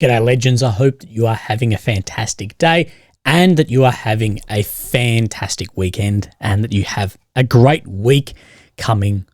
G'day legends, I hope that you are having a fantastic day and that you are having a fantastic weekend and that you have a great week coming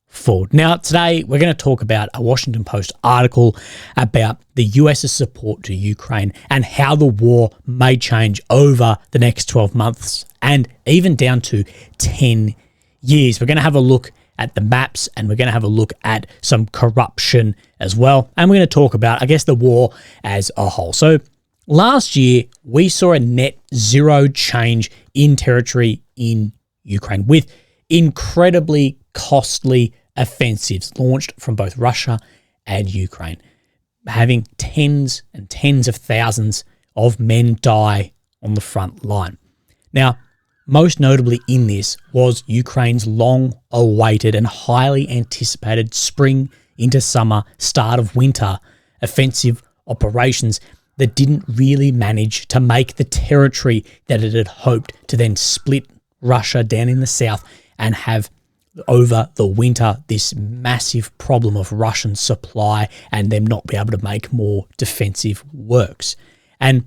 forward. Now today we're going to talk about a Washington Post article about the US's support to Ukraine and how the war may change over the next 12 months and even down to 10 years. We're going to have a look at the maps and we're going to have a look at some corruption as well. And we're going to talk about, I guess, the war as a whole. So last year, we saw a net zero change in territory in Ukraine with incredibly costly offensives launched from both Russia and Ukraine, having tens and tens of thousands of men die on the front line. Now, most notably in this was Ukraine's long-awaited and highly anticipated spring into summer, start of winter offensive operations that didn't really manage to make the territory that it had hoped to then split Russia down in the south and have over the winter this massive problem of Russian supply and them not be able to make more defensive works. And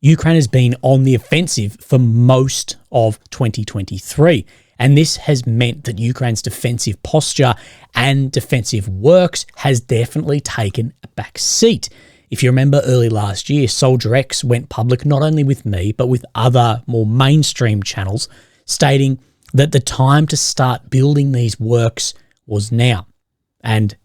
Ukraine has been on the offensive for most of 2023, and this has meant that Ukraine's defensive posture and defensive works has definitely taken a back seat. If you remember early last year, Soldier X went public not only with me, but with other more mainstream channels, stating that the time to start building these works was now. And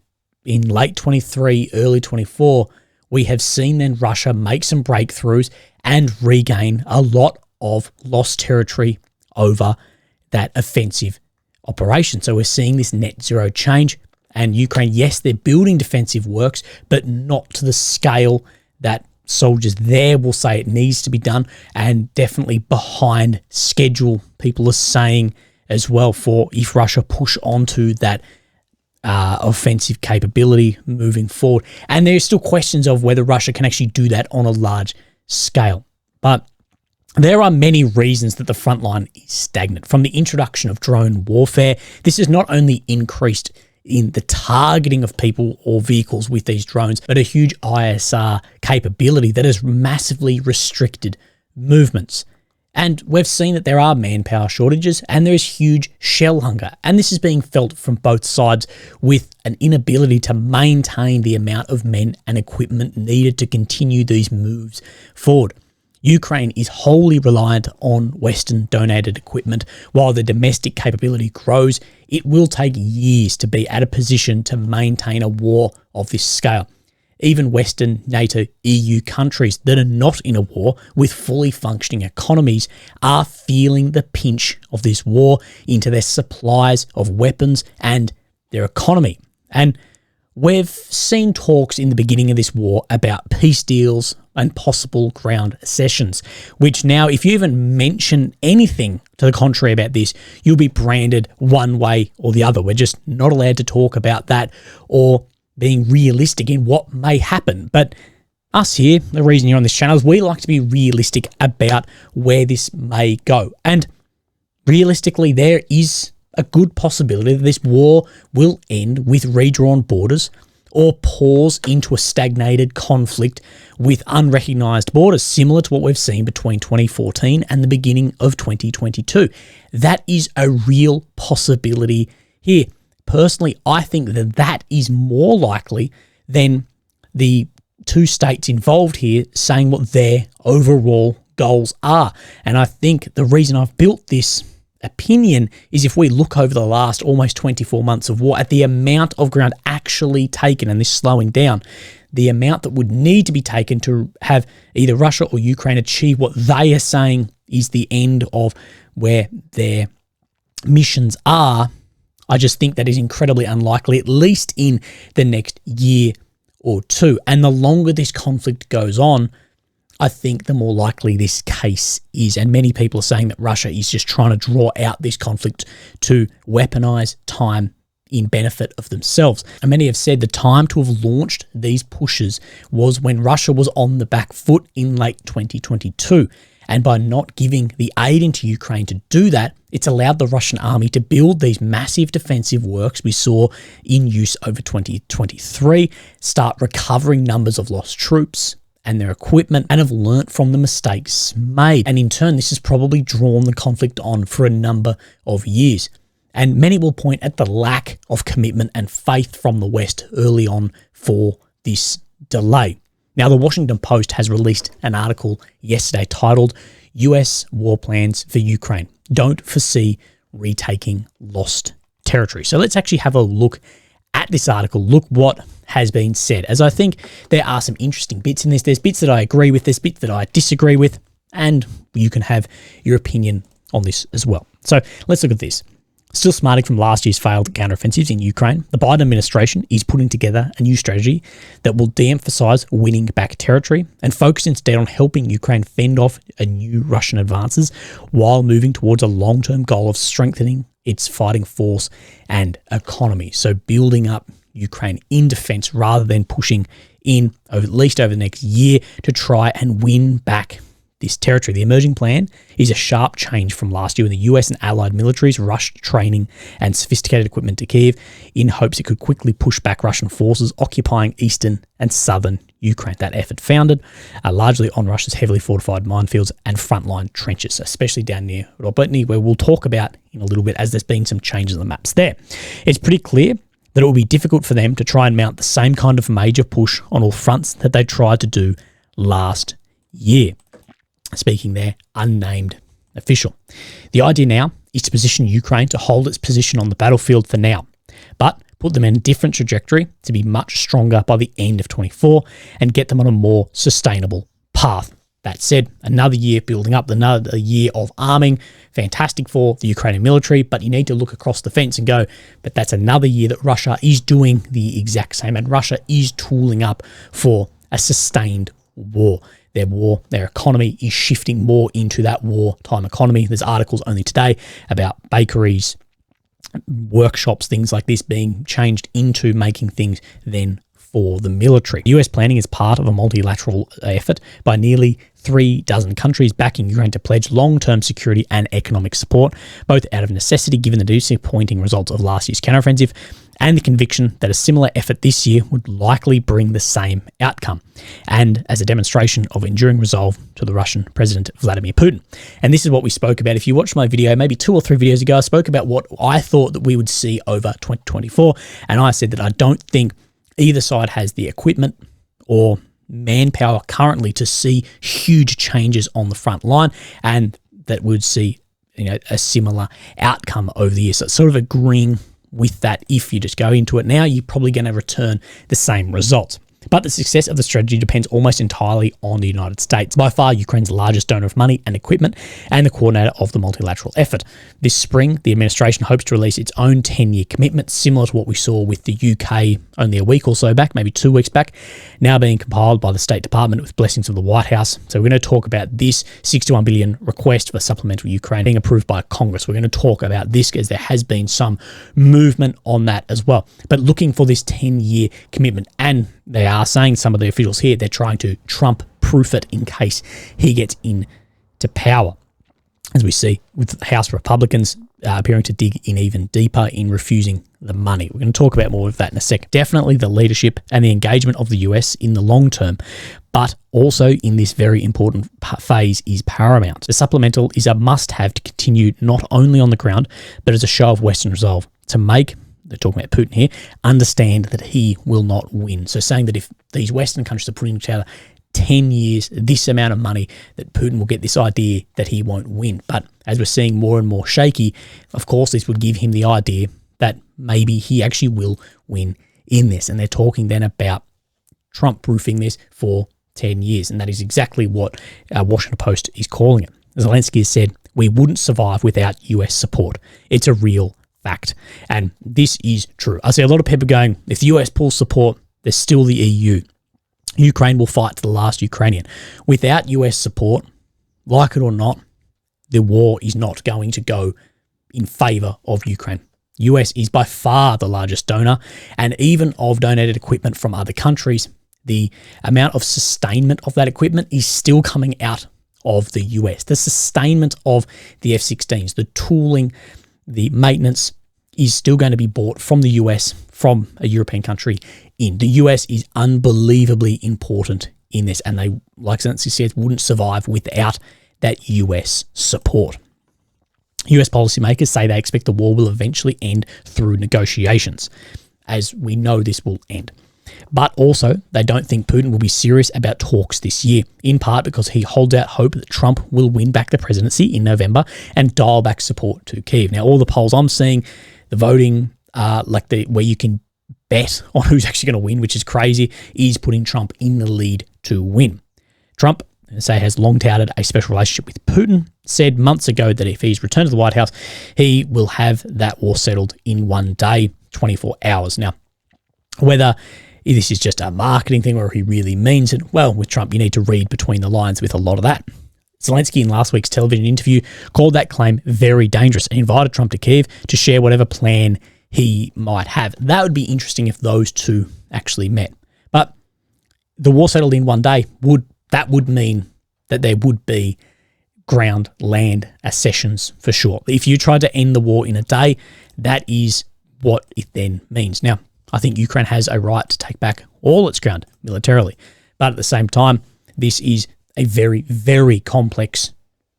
in late 23, early 24, we have seen then Russia make some breakthroughs and regain a lot of lost territory over that offensive operation. So we're seeing this net zero change, and Ukraine, yes, they're building defensive works, but not to the scale that soldiers there will say it needs to be done, and definitely behind schedule, people are saying as well, for if Russia push onto that offensive capability moving forward. And there's still questions of whether Russia can actually do that on a large scale. But there are many reasons that the front line is stagnant. From the introduction of drone warfare, this has not only increased in the targeting of people or vehicles with these drones, but a huge ISR capability that has massively restricted movements. And we've seen that there are manpower shortages and there is huge shell hunger. And this is being felt from both sides with an inability to maintain the amount of men and equipment needed to continue these moves forward. Ukraine is wholly reliant on Western donated equipment. While the domestic capability grows, it will take years to be at a position to maintain a war of this scale. Even Western NATO EU countries that are not in a war with fully functioning economies are feeling the pinch of this war into their supplies of weapons and their economy. And we've seen talks in the beginning of this war about peace deals and possible ground cessions, which now, if you even mention anything to the contrary about this, you'll be branded one way or the other. We're just not allowed to talk about that or being realistic in what may happen. But us here, the reason you're on this channel is we like to be realistic about where this may go. And realistically, there is a good possibility that this war will end with redrawn borders or pause into a stagnated conflict with unrecognised borders, similar to what we've seen between 2014 and the beginning of 2022. That is a real possibility here. Personally, I think that that is more likely than the two states involved here saying what their overall goals are. And I think the reason I've built this opinion is if we look over the last almost 24 months of war at the amount of ground actually taken and this slowing down, the amount that would need to be taken to have either Russia or Ukraine achieve what they are saying is the end of where their missions are, I just think that is incredibly unlikely, at least in the next year or two. And the longer this conflict goes on, I think the more likely this case is. And many people are saying that Russia is just trying to draw out this conflict to weaponize time in benefit of themselves. And many have said the time to have launched these pushes was when Russia was on the back foot in late 2022. And by not giving the aid into Ukraine to do that, it's allowed the Russian army to build these massive defensive works we saw in use over 2023, start recovering numbers of lost troops, and their equipment and have learnt from the mistakes made. And in turn, this has probably drawn the conflict on for a number of years. And many will point at the lack of commitment and faith from the West early on for this delay. Now, the Washington Post has released an article yesterday titled US War Plans for Ukraine Don't Foresee Retaking Lost Territory. So let's actually have a look at this article, look what has been said, as I think there are some interesting bits in this. There's bits that I agree with, there's bits that I disagree with, and you can have your opinion on this as well. So let's look at this. Still smarting from last year's failed counteroffensives in Ukraine, the Biden administration is putting together a new strategy that will de-emphasize winning back territory and focus instead on helping Ukraine fend off a new Russian advances while moving towards a long-term goal of strengthening its fighting force and economy. So building up Ukraine in defense rather than pushing in at least over the next year to try and win back this territory. The emerging plan is a sharp change from last year when the US and allied militaries rushed training and sophisticated equipment to Kyiv in hopes it could quickly push back Russian forces occupying eastern and southern Ukraine. That effort founded largely on Russia's heavily fortified minefields and frontline trenches, especially down near Robotyne, where we'll talk about in a little bit as there's been some changes on the maps there. It's pretty clear that it will be difficult for them to try and mount the same kind of major push on all fronts that they tried to do last year. Speaking there, unnamed official. The idea now is to position Ukraine to hold its position on the battlefield for now, but put them in a different trajectory to be much stronger by the end of 24 and get them on a more sustainable path. That said, another year building up, another year of arming, fantastic for the Ukrainian military, but you need to look across the fence and go, but that's another year that Russia is doing the exact same, and Russia is tooling up for a sustained war. Their economy is shifting more into that wartime economy. There's articles only today about bakeries, workshops, things like this being changed into making things then for the military. US planning is part of a multilateral effort by nearly 36 countries backing Ukraine to pledge long-term security and economic support, both out of necessity given the disappointing results of last year's counteroffensive and the conviction that a similar effort this year would likely bring the same outcome, and as a demonstration of enduring resolve to the Russian President Vladimir Putin. And this is what we spoke about. If you watched my video, maybe 2 or 3 videos ago, I spoke about what I thought that we would see over 2024, and I said that I don't think either side has the equipment or manpower currently to see huge changes on the front line, and that we'd see a similar outcome over the years. So it's sort of agreeing with that. If you just go into it now, you're probably going to return the same results. But the success of the strategy depends almost entirely on the United States, by far Ukraine's largest donor of money and equipment and the coordinator of the multilateral effort. This spring, the administration hopes to release its own 10-year commitment, similar to what we saw with the UK only a week or so back, maybe 2 weeks back, now being compiled by the State Department with blessings of the White House. So we're going to talk about this $61 billion request for supplemental Ukraine being approved by Congress. We're going to talk about this as there has been some movement on that as well. But looking for this 10-year commitment, and they are saying, some of the officials here, they're trying to Trump-proof it in case he gets into power. As we see with House Republicans appearing to dig in even deeper in refusing the money. We're going to talk about more of that in a sec. Definitely the leadership and the engagement of the US in the long term, but also in this very important phase is paramount. The supplemental is a must-have to continue not only on the ground, but as a show of Western resolve to make, they're talking about Putin here, understand that he will not win. So saying that if these Western countries are putting together 10 years, this amount of money, that Putin will get this idea that he won't win. But as we're seeing more and more shaky, of course, this would give him the idea that maybe he actually will win in this. And they're talking then about Trump-proofing this for 10 years. And that is exactly what Washington Post is calling it. Zelensky has said, we wouldn't survive without US support. It's a real fact. And this is true. I see a lot of people going, if the US pulls support, there's still the EU. Ukraine will fight to the last Ukrainian. Without US support, like it or not, the war is not going to go in favour of Ukraine. US is by far the largest donor, and even of donated equipment from other countries, the amount of sustainment of that equipment is still coming out of the US. The sustainment of the F-16s, the tooling, the maintenance is still going to be bought from the US, from a European country in. The US is unbelievably important in this, and they, like Zelensky said, wouldn't survive without that US support. US policymakers say they expect the war will eventually end through negotiations, as we know this will end. But also, they don't think Putin will be serious about talks this year, in part because he holds out hope that Trump will win back the presidency in November and dial back support to Kyiv. Now, all the polls I'm seeing, the voting, where you can bet on who's actually going to win, which is crazy, is putting Trump in the lead to win. Trump, say, has long touted a special relationship with Putin, said months ago that if he's returned to the White House, he will have that war settled in one day, 24 hours. Now, whether this is just a marketing thing or he really means it, well, with Trump, you need to read between the lines with a lot of that. Zelensky, in last week's television interview, called that claim very dangerous and invited Trump to Kyiv to share whatever plan he might have. That would be interesting if those two actually met. But the war settled in one day would mean that there would be ground land accessions for sure. If you tried to end the war in a day, that is what it then means. Now, I think Ukraine has a right to take back all its ground militarily. But at the same time, this is a very, very complex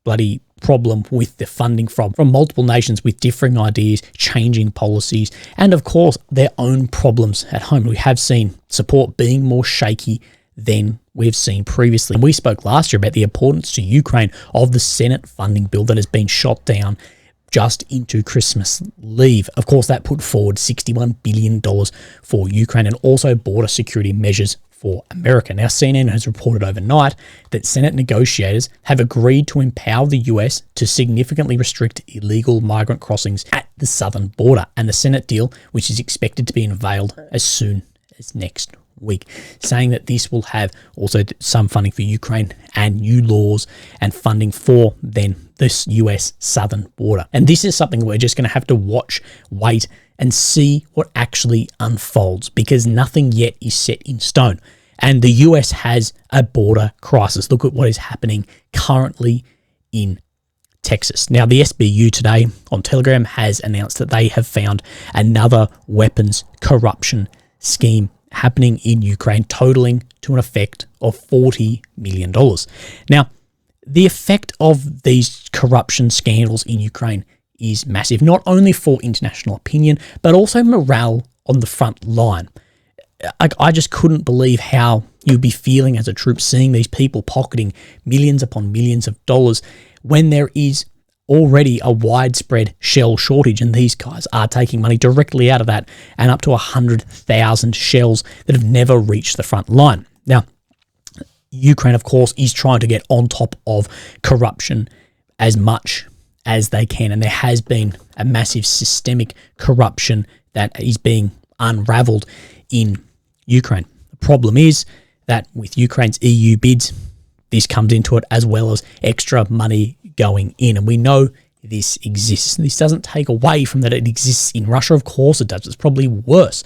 bloody problem with the funding from multiple nations with differing ideas, changing policies, and of course, their own problems at home. We have seen support being more shaky than we've seen previously. And we spoke last year about the importance to Ukraine of the Senate funding bill that has been shot down just into Christmas leave. Of course, that put forward $61 billion for Ukraine and also border security measures for America. Now, CNN has reported overnight that Senate negotiators have agreed to empower the US to significantly restrict illegal migrant crossings at the southern border. And the Senate deal, which is expected to be unveiled as soon as next week, saying that this will have also some funding for Ukraine and new laws and funding for then this US southern border. And this is something we're just going to have to watch, wait, and see what actually unfolds, because nothing yet is set in stone. And the US has a border crisis. Look at what is happening currently in Texas. Now, the SBU today on Telegram has announced that they have found another weapons corruption scheme happening in Ukraine, totaling to an effect of $40 million. Now, the effect of these corruption scandals in Ukraine is massive, not only for international opinion, but also morale on the front line. I just couldn't believe how you'd be feeling as a troop seeing these people pocketing millions upon millions of dollars when there is already a widespread shell shortage, and these guys are taking money directly out of that, and up to 100,000 shells that have never reached the front line. Now, Ukraine, of course, is trying to get on top of corruption as much as they can, and there has been a massive systemic corruption that is being unraveled in Ukraine. The problem is that with Ukraine's EU bids, this comes into it, as well as extra money going in, and we know this exists. This doesn't take away from that it exists in Russia. Of course it does. It's probably worse.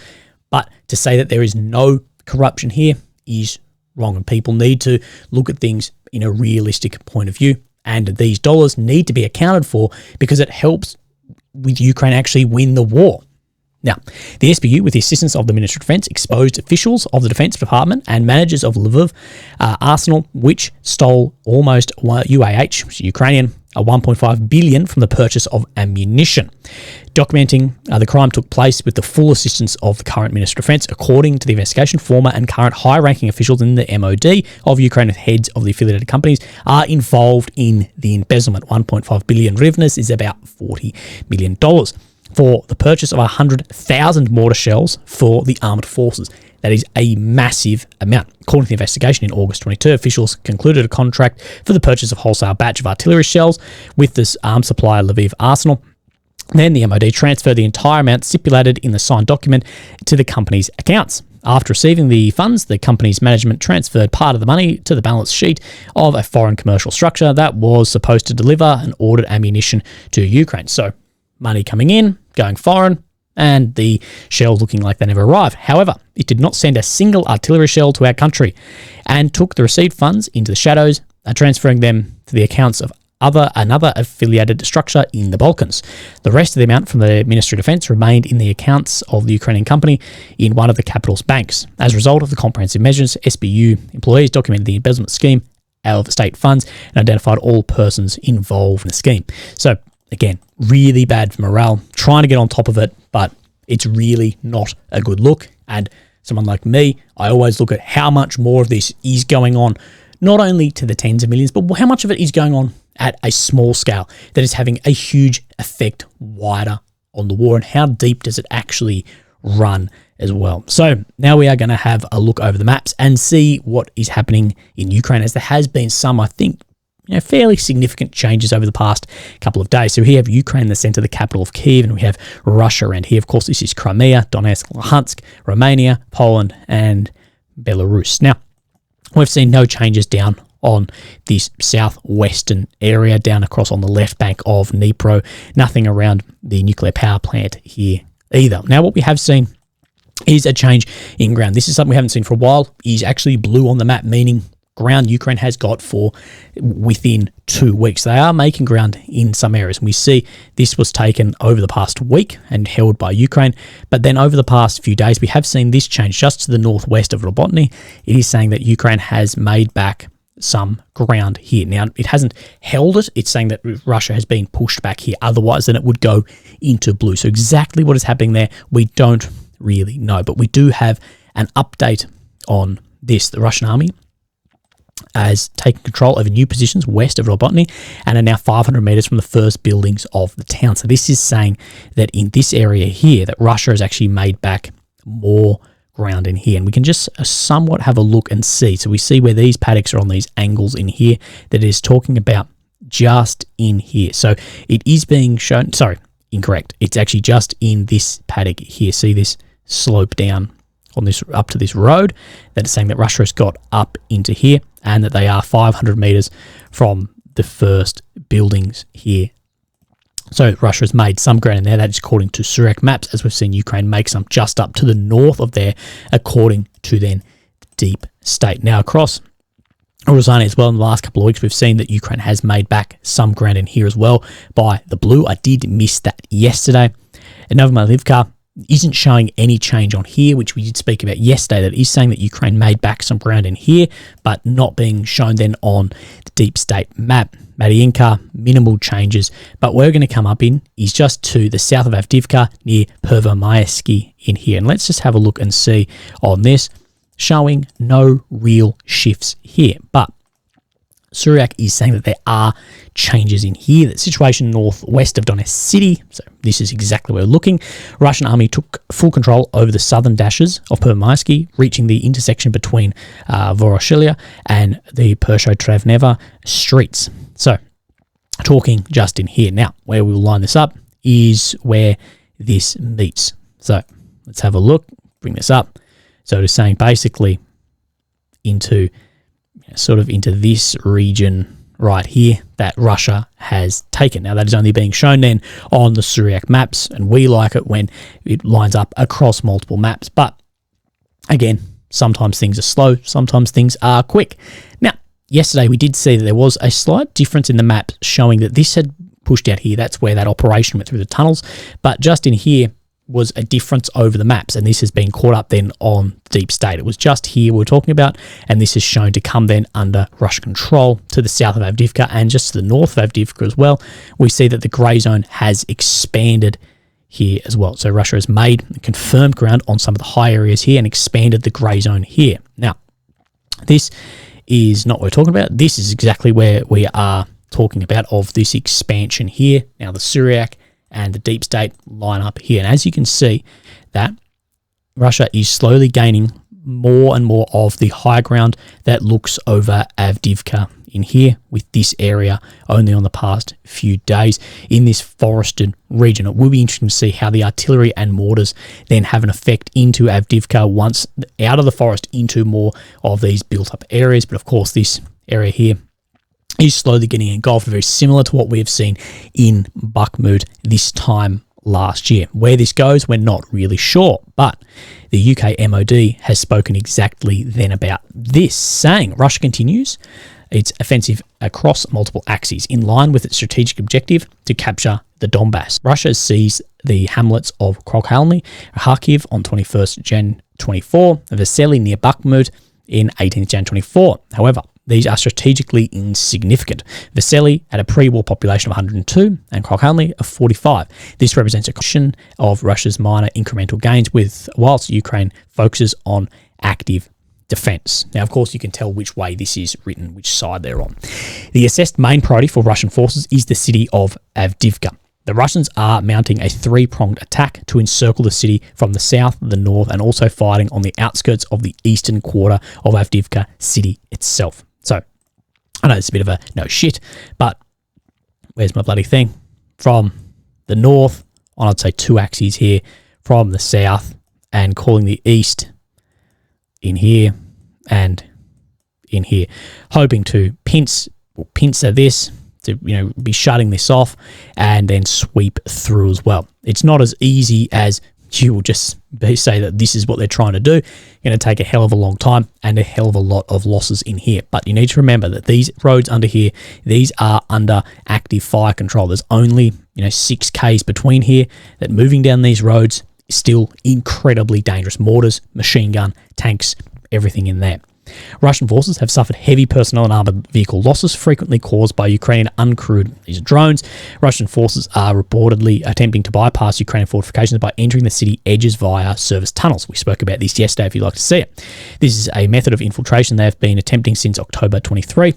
But to say that there is no corruption here is wrong, and people need to look at things in a realistic point of view, and these dollars need to be accounted for because it helps with Ukraine actually win the war. Now, the SBU, with the assistance of the Ministry of Defence, exposed officials of the Defence Department and managers of Lviv arsenal, which stole almost UAH, which is Ukrainian, $1.5 billion from the purchase of ammunition. Documenting the crime took place with the full assistance of the current Minister of Defence. According to the investigation, former and current high-ranking officials in the MOD of Ukraine and heads of the affiliated companies are involved in the embezzlement. 1.5 billion hryvnias is about $40 million. For the purchase of 100,000 mortar shells for the armed forces. That is a massive amount. According to the investigation, in August 22, officials concluded a contract for the purchase of wholesale batch of artillery shells with this arms supplier Lviv Arsenal. Then the MOD transferred the entire amount stipulated in the signed document to the company's accounts. After receiving the funds, the company's management transferred part of the money to the balance sheet of a foreign commercial structure that was supposed to deliver and ordered ammunition to Ukraine. So, money coming in, going foreign, and the shells looking like they never arrived. However, it did not send a single artillery shell to our country and took the received funds into the shadows, transferring them to the accounts of another affiliated structure in the Balkans. The rest of the amount from the Ministry of Defence remained in the accounts of the Ukrainian company in one of the capital's banks. As a result of the comprehensive measures, SBU employees documented the embezzlement scheme of state funds and identified all persons involved in the scheme. So again, really bad for morale, trying to get on top of it, but it's really not a good look. And someone like me, I always look at how much more of this is going on, not only to the tens of millions, but how much of it is going on at a small scale that is having a huge effect wider on the war, and how deep does it actually run as well. So now we are going to have a look over the maps and see what is happening in Ukraine, as there has been some, I think, fairly significant changes over the past couple of days. So we have Ukraine in the center, the capital of Kyiv, and we have Russia around here. Of course, this is Crimea, Donetsk, Luhansk, Romania, Poland, and Belarus. Now, we've seen no changes down on this southwestern area, down across on the left bank of Dnipro. Nothing around the nuclear power plant here either. Now, what we have seen is a change in ground. This is something we haven't seen for a while. Is actually blue on the map, meaning ground Ukraine has got for within 2 weeks. They are making ground in some areas. And we see this was taken over the past week and held by Ukraine. But then over the past few days, we have seen this change just to the northwest of Robotny. It is saying that Ukraine has made back some ground here. Now, it hasn't held it. It's saying that Russia has been pushed back here. Otherwise, then it would go into blue. So exactly what is happening there, we don't really know. But we do have an update on this. The Russian army has taken control over new positions west of Robotny and are now 500 meters from the first buildings of the town. So this is saying that in this area here, that Russia has actually made back more ground in here. And we can just somewhat have a look and see. So we see where these paddocks are on these angles in here, that is talking about just in here. So it is being shown, sorry, incorrect. It's actually just in this paddock here. See this slope down on this up to this road, that is saying that Russia has got up into here, and that they are 500 meters from the first buildings here. So Russia has made some ground in there. That is according to Surak maps, as we've seen Ukraine make some just up to the north of there, according to then deep state. Now across Rozhany as well, in the last couple of weeks, we've seen that Ukraine has made back some ground in here as well by the blue. I did miss that yesterday. And Novomalivka isn't showing any change on here, which we did speak about yesterday. That is saying that Ukraine made back some ground in here, but not being shown then on the deep state map. Mariinka, minimal changes, but where we're going to come up in is just to the south of Avdiivka near Pervomaisky in here. And let's just have a look and see on this, showing no real shifts here. But Surak is saying that there are changes in here. The situation northwest of Donetsk city, so this is exactly where we're looking. Russian army took full control over the southern dashes of Pervomaisky, reaching the intersection between Voroshilia and the Persho-Trevneva streets. So, talking just in here. Now, where we'll line this up is where this meets. So, let's have a look, bring this up. So, it is saying basically into sort of into this region right here that Russia has taken. Now, that is only being shown then on the Surak maps, and we like it when it lines up across multiple maps. But again, sometimes things are slow, sometimes things are quick. Now, yesterday we did see that there was a slight difference in the map showing that this had pushed out here. That's where that operation went through the tunnels. But just in here was a difference over the maps, and this has been caught up then on deep state. It was just here we're talking about, and this is shown to come then under Russian control to the south of Avdiivka and just to the north of Avdiivka as well. We see that the grey zone has expanded here as well. So Russia has made confirmed ground on some of the high areas here and expanded the grey zone here. Now, this is not what we're talking about. This is exactly where we are talking about, of this expansion here. Now, the Surak and the deep state line up here. And as you can see, that Russia is slowly gaining more and more of the high ground that looks over Avdiivka in here, with this area only on the past few days in this forested region. It will be interesting to see how the artillery and mortars then have an effect into Avdiivka once out of the forest into more of these built up areas. But of course, this area here is slowly getting engulfed, very similar to what we have seen in Bakhmut this time last year. Where this goes, we're not really sure, but the UK MOD has spoken exactly then about this, saying Russia continues its offensive across multiple axes, in line with its strategic objective to capture the Donbass. Russia seized the hamlets of Krokhalny, Kharkiv on 21st Jan 24, Vasily near Bakhmut in 18th Jan 24. However, these are strategically insignificant. Vasily had a pre-war population of 102 and Krokhalny of 45. This represents a question of Russia's minor incremental gains, whilst Ukraine focuses on active defense. Now, of course, you can tell which way this is written, which side they're on. The assessed main priority for Russian forces is the city of Avdiivka. The Russians are mounting a three-pronged attack to encircle the city from the south, the north, and also fighting on the outskirts of the eastern quarter of Avdiivka city itself. So, I know it's a bit of a no shit, but where's my bloody thing? From the north, on I'd say 2 axes here, from the south, and calling the east in here and in here, hoping to pincer this, to be shutting this off and then sweep through as well. It's not as easy as you will just say that this is what they're trying to do. It's going to take a hell of a long time and a hell of a lot of losses in here. But you need to remember that these roads under here, these are under active fire control. There's only 6 Ks between here. That moving down these roads is still incredibly dangerous. Mortars, machine gun, tanks, everything in there. Russian forces have suffered heavy personnel and armoured vehicle losses, frequently caused by Ukrainian uncrewed drones. Russian forces are reportedly attempting to bypass Ukrainian fortifications by entering the city edges via service tunnels. We spoke about this yesterday if you'd like to see it. This is a method of infiltration they have been attempting since October 23.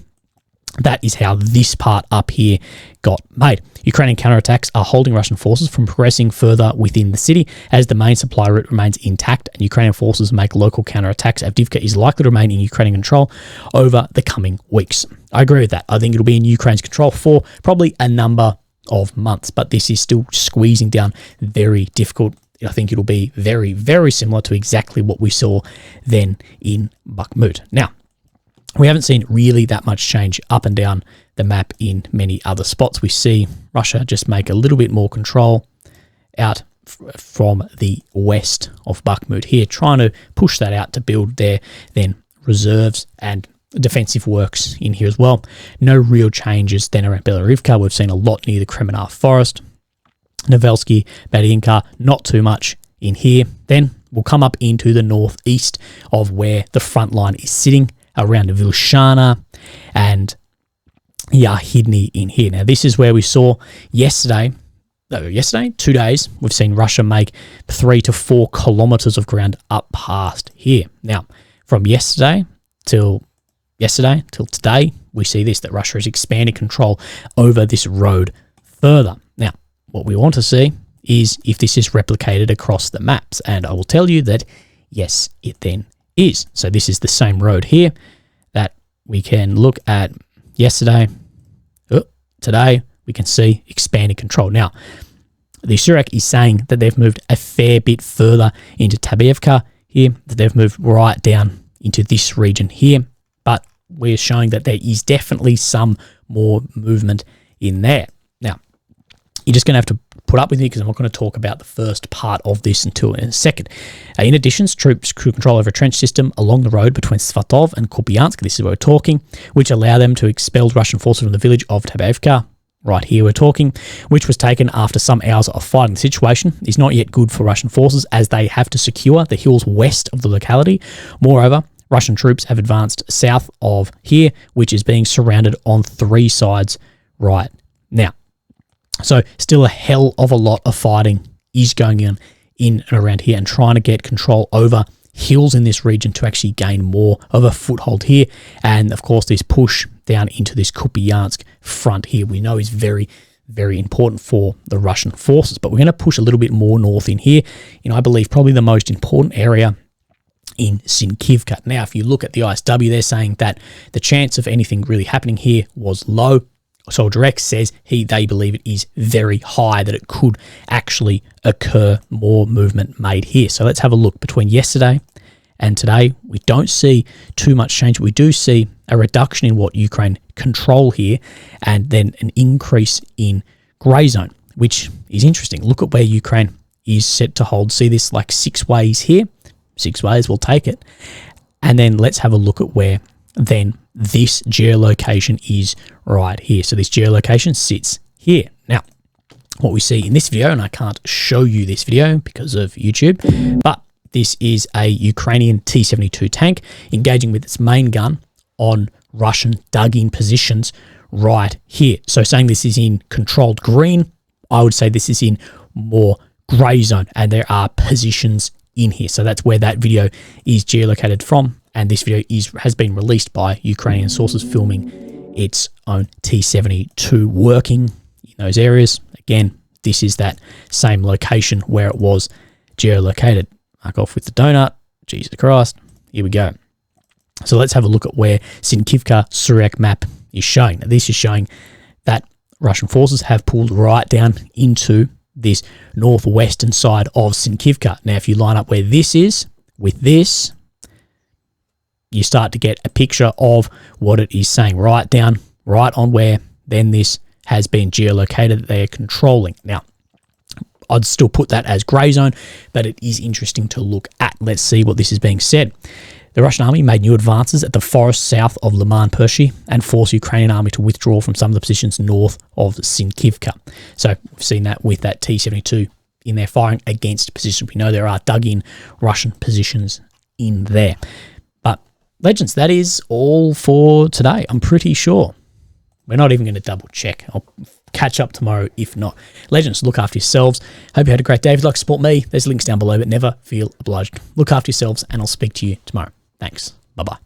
That is how this part up here got made. Ukrainian counterattacks are holding Russian forces from progressing further within the city as the main supply route remains intact and Ukrainian forces make local counterattacks. Avdiivka is likely to remain in Ukrainian control over the coming weeks. I agree with that. I think it'll be in Ukraine's control for probably a number of months, but this is still squeezing down very difficult. I think it'll be very, very similar to exactly what we saw then in Bakhmut. Now, we haven't seen really that much change up and down the map in many other spots. We see Russia just make a little bit more control out from the west of Bakhmut here, trying to push that out to build their then reserves and defensive works in here as well. No real changes then around Belarivka. We've seen a lot near the Kremenar Forest. Novelsky, Badiinka, not too much in here. Then we'll come up into the northeast of where the front line is sitting, around Vilshana and Yahidny in here. Now, this is where we saw yesterday, 2 days, we've seen Russia make 3 to 4 kilometers of ground up past here. Now, from yesterday till today, we see this, that Russia has expanded control over this road further. Now, what we want to see is if this is replicated across the maps, and I will tell you that, yes, it then is. So this is the same road here that we can look at yesterday. Today, we can see expanded control. Now, the Surak is saying that they've moved a fair bit further into Tabievka here, that they've moved right down into this region here, but we're showing that there is definitely some more movement in there. Now, you're just going to have to put up with me because I'm not going to talk about the first part of this until in a second. In addition, troops could control over a trench system along the road between Svatov and Kupiansk. This is where we're talking, which allow them to expel Russian forces from the village of Tabievka. Right here we're talking, which was taken after some hours of fighting. The situation is not yet good for Russian forces as they have to secure the hills west of the locality. Moreover, Russian troops have advanced south of here, which is being surrounded on 3 sides right now. So still a hell of a lot of fighting is going on in and around here and trying to get control over hills in this region to actually gain more of a foothold here. And of course, this push down into this Kupiansk front here, we know is very, very important for the Russian forces. But we're going to push a little bit more north in here. I believe probably the most important area in Sinkivka. Now, if you look at the ISW, they're saying that the chance of anything really happening here was low. Soldier X says they believe it is very high, that it could actually occur, more movement made here. So let's have a look between yesterday and today. We don't see too much change. We do see a reduction in what Ukraine control here and then an increase in grey zone, which is interesting. Look at where Ukraine is set to hold. See this like 6 ways here? 6 ways, we'll take it. And then let's have a look at where then this geolocation is right here. So this geolocation sits here. Now, what we see in this video, and I can't show you this video because of YouTube, but this is a Ukrainian T-72 tank engaging with its main gun on Russian dug-in positions right here. So saying this is in controlled green, I would say this is in more grey zone, and there are positions in here. So that's where that video is geolocated from, and this video has been released by Ukrainian sources filming its own T-72 working in those areas. Again, this is that same location where it was geolocated. Mark off with the donut. Jesus Christ. Here we go. So let's have a look at where Thankyou Suryak map is showing. Now, this is showing that Russian forces have pulled right down into this northwestern side of Thankyou. Now, if you line up where this is with this, you start to get a picture of what it is saying right down, right on where then this has been geolocated that they are controlling. Now, I'd still put that as grey zone, but it is interesting to look at. Let's see what this is being said. The Russian army made new advances at the forest south of Liman Pershi and forced the Ukrainian army to withdraw from some of the positions north of Thankyou. So we've seen that with that T-72 in there firing against positions. We know there are dug-in Russian positions in there. But legends, that is all for today. I'm pretty sure. We're not even going to double check. I'll catch up tomorrow if not. Legends, look after yourselves. Hope you had a great day. If you'd like to support me, there's links down below, but never feel obliged. Look after yourselves, and I'll speak to you tomorrow. Thanks. Bye-bye.